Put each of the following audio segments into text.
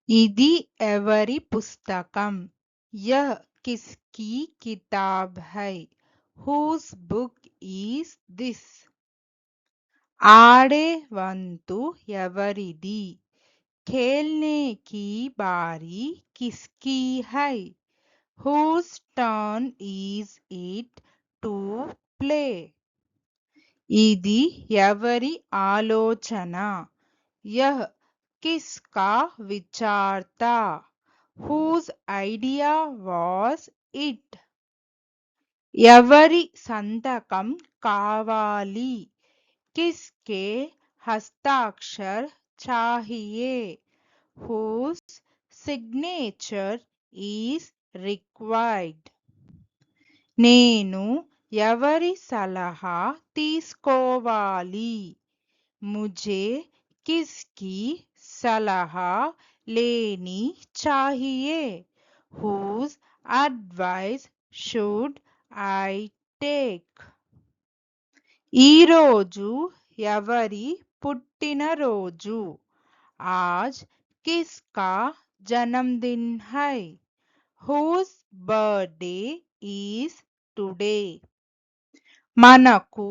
ఇది ఎవరి పుస్తకం? యహ్ కిస్కీ కితాబ్ హై? Whose book is this? ఆడే వంతు ఎవరిది? ఖేల్నే కీ బారీ కిస్కీ హై? Whose turn is it to play? ఇది ఎవరి ఆలోచన? యహ్ కిస్కా విచార్ థా? Whose idea was it? ఎవరి సంతకం కావాలి? కిస్కే హస్తాక్షర్ చాహియే? Whose signature is required? నేను ఎవరి సలహా తీసుకోవాలి? ముझे किसकी सलाह लेनी चाहिए? Whose advice should I take? ఈరోజు ఎవరి పుట్టినరోజు? आज किसका जन्मदिन है? Whose birthday is today? మనకు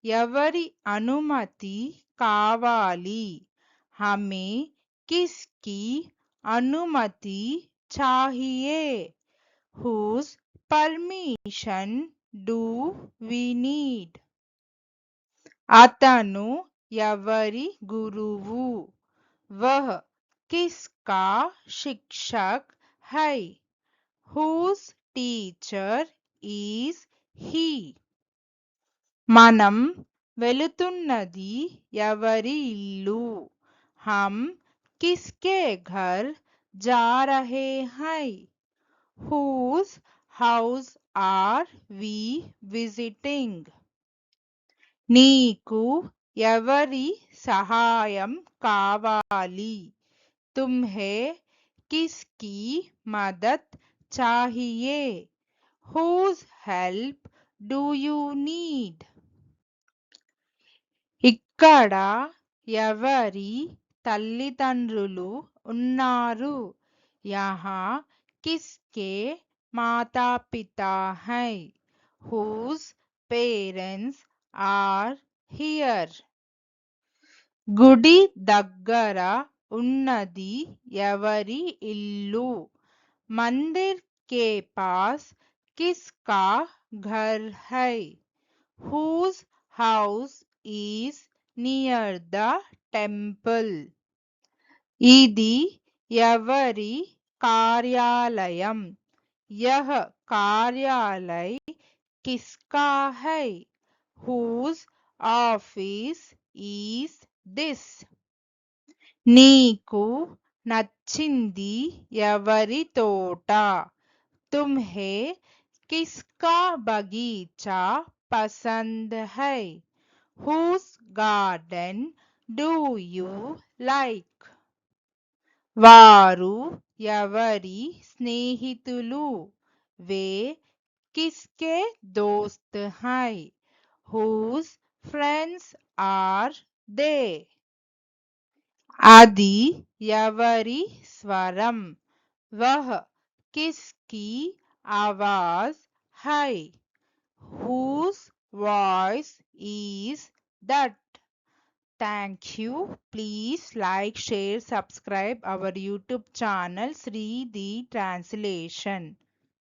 ఎవరి అనుమతి కావాలి? हमें किसकी अनुमति चाहिए? Whose permission do we need? అతను ఎవరి గురువు? वह किसका शिक्षक है? Whose teacher is he? మనం వెళుతున్నది ఎవరి ఇల్లు? हम किसके घर जा रहे हैं? Whose house are we visiting? నీకు ఎవరి సహాయం కావాలి? तुम्हें किसकी मदद चाहिए? Whose help do you need? ఇక్కడ ఎవరి తల్లిదండ్రులు ఉన్నారు? यहाँ किसके माता पिता हैं? Whose parents are here? గుడి దగ్గర ఉన్నది ఎవరి ఇల్లు? मंदिर के पास किसका घर है? Whose house is near the temple? ఇది ఎవరి కార్యాలయం? यह कार्यालय किसका है? Whose office is this? నీకు నచ్చింది ఎవరి తోట? तुम्हें किसका बगीचा पसंद है? Whose garden do you like? వారు ఎవరి స్నేహితులు? वे किसके दोस्त हैं? Whose friends are they? అది ఎవరి స్వరం? वह किसकी आवाज है? Whose voice is that? Thank you. Please like, share, subscribe our YouTube channel Sri the Translation.